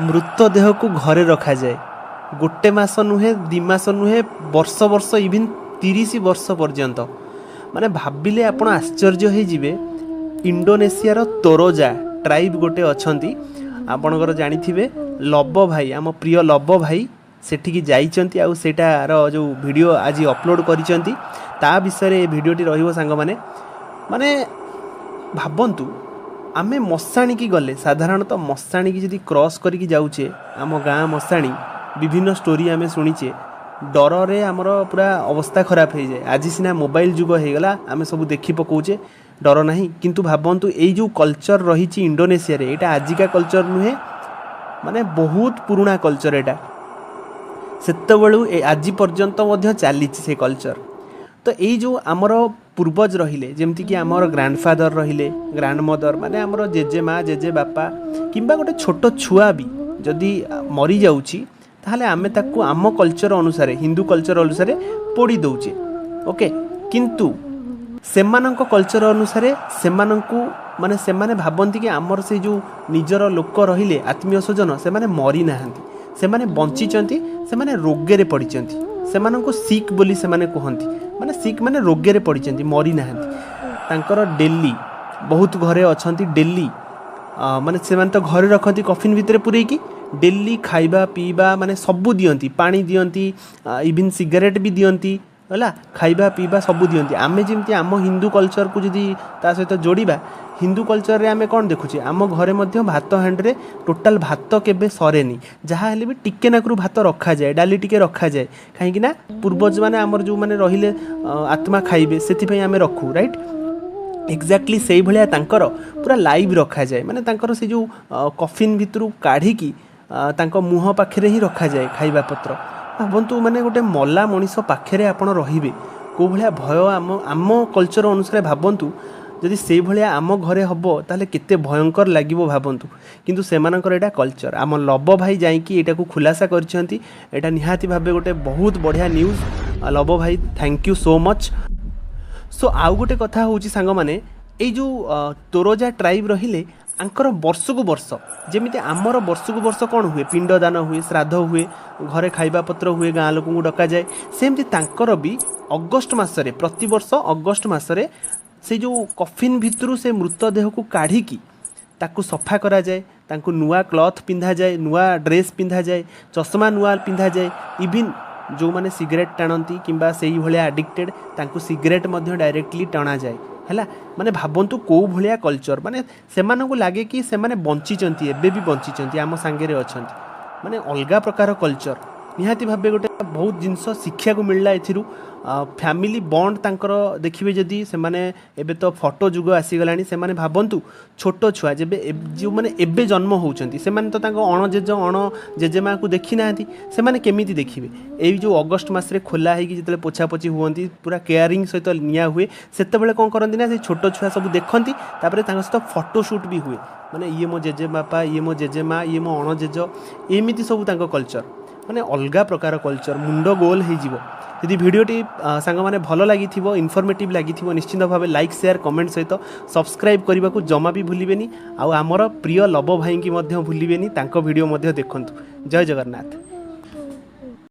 मृतदेह को घरे रखा जाए गोटे मास नुहे 2 मास नुहे वर्ष वर्ष इवन 30 वर्ष पर्यंत माने भाबिले आपण आश्चर्य हो जिवे। इंडोनेशिया तोरोजा ट्राइब गोटे अच्छी आपणकर जानिथिबे लब भाई आम प्रिय लब भाई सेठिकी जाइचंती आउ सेटार जो वीडियो आज अपलोड करिसंती ता विषय भिडियोटी रहिबो सांग माने भाबंतु आमे मशाणी की गले साधारणतः मशाणी की जदि क्रॉस करके जाऊचे आम गाँ मशाणी विभिन्न स्टोरी आमे शुणीचे डर रे आमर पूरा अवस्था खराब हो जाए। आज सीना मोबाइल जुग हो गला आमे सब देखि पकाउचे डर नहीं किंतु भाबंतु एई जो कल्चर रही इंडोनेशिया रे एटा आजिका कल्चर नुहे माने बहुत पुराना कल्चर एटा सेतबेलू आज पर्यंत मध्य चली से कल्चर। तो यही जो आमर पूर्वज रहिले जेमती कि आमर ग्रांडफादर रहिले ग्रांड मदर माने आमर जेजे माँ जेजे बापा किंबा गोटे छोट छुआ भी जदि मरी जाउची ताहले आमे ताकू आम कल्चर अनुसार हिंदू कल्चर अनुसार पोड़ी दउचे ओके किंतु सेमानंको कल्चर अनुसार सेमानंकु माने सेमाने भाबंती कि आमर से जो निजर लोक रहिले आत्मीय स्वजन से माने मरी नाहंती से माने बंचिचंती से माने रोगे पड़िचंती सेमानंको सिक बोली से माने कहंती माने सिक माने रोगे पड़िचंती मरी नाहंती तांकर डेली बहुत घरे अछंती डेली माने से माने तो घरे रखंती कफिन भितरे पुरेकी डेली खाइबा पीबा माने सबू दियंती पानी दियंती इवन सिगरेट भी दियंती है खाइबा पीबा सबू दियंती। आमे जेमती आम हिंदू कल्चर को जदि ता सहित जोड़िबा हिंदू कल्चर रे आमे कोन देखुचे आम घरे मध्य भात हांडे टोटाल भात केबे सरेनी जहाँ हेले भी टिके नाकरू भात रखा जाए डाली टिके रखा जाए कहीं ना पूर्वज माने आमर जो माने रहिले आत्मा खाइबे सेति आमे रखू राइट एक्जाक्टली से भाया तांकर पूरा लाइव रखा जाए माने तांकर से जो कफिन भितरू काढ़ी की मुह पाखे ही रखा जाए खाइबा पत्र भावतु माने गोटे मला मनीष पाखे आपण रहिबे को भलिया भय आम कल्चर अनुसार भावतु जदि से भाया आम घरे हम ताले केते भयंकर लागिबो भावतु किंतु सेमानकर एटा कल्चर आम लब भाई जाइकी एटा को खुलासा करछंती एटा निहाती भाबे गोटे बहुत बढ़िया न्यूज लब भाई थैंक यू सो मच। सो आउ गोटे कथा होची सांग माने ए जो तोरोजा ट्राइब रहिले आंकर वर्ष को वर्ष जेमिति आमर वर्ष को वर्ष कौन हुए पिंडदान हुए श्राद्ध हुए घरे खाइबा पत्र हुए गाँ लोक डका जाए सेमती तांकर भी अगस्ट मासरे प्रति वर्ष अगस्ट मासरे से जो कफिन भितरू से मृतदेह को काढ़ी की ताकू सफा करा जाए तांकू नुआ क्लथ पिंधा जाए नुआ ड्रेस पिंधा जाए चश्मा नुआ पिंधा जाए इवन जो माने सिगरेट टाणती किंबा सेही भलिया एडिक्टेड तांकू सिगरेट मध्य डायरेक्टली टणा जाए है माने भावतु कौ भलिया कल्चर माने सेमानंकु लागे कि सेमाने बंचिचंती एबे भी बंचिचंती आम सांगेरे अछंती माने अलगा प्रकार कल्चर निहाती भाबे गोटे बहुत जिनस शिक्षा को मिलला एथिरु फैमिली बॉन्ड तांकर देखिबे जदी सेमाने एबे तो फोटो जुग आसीगलानी सेमाने भाबंतु छोट छुआ जेबे जो माने एबे जन्म होउचंती सेमाने तो तांको अण जेजेमा को देखि नाहंती सेमाने केमिति देखिबे एई जो अगस्त मास रे खोला हेकी जतले पोछा पोछी हुवंती पूरा केयरिंग सहित निया हुए सेते बेले कोन करंती ना से छोट छुआ सब देखंती तापरे तांको सहित फोटो शूट भी हुए माने ये मो जेजे बापा ये मो जेजेमा ये मो अण जेज एमिति सब तांको कल्चर माने अलगा प्रकार कल्चर मुंड गोल हो जीवो। यदि वीडियोटी सांग माने भल लगी इनफॉर्मेटिव लगी निश्चित भाव लाइक शेयर कमेंट सहित सब्सक्राइब करने को जमा भी भूलिबेनी आउ आमर प्रिय लब भाई की भूलिबेनी तांको वीडियो देखंतु। जय जगन्नाथ।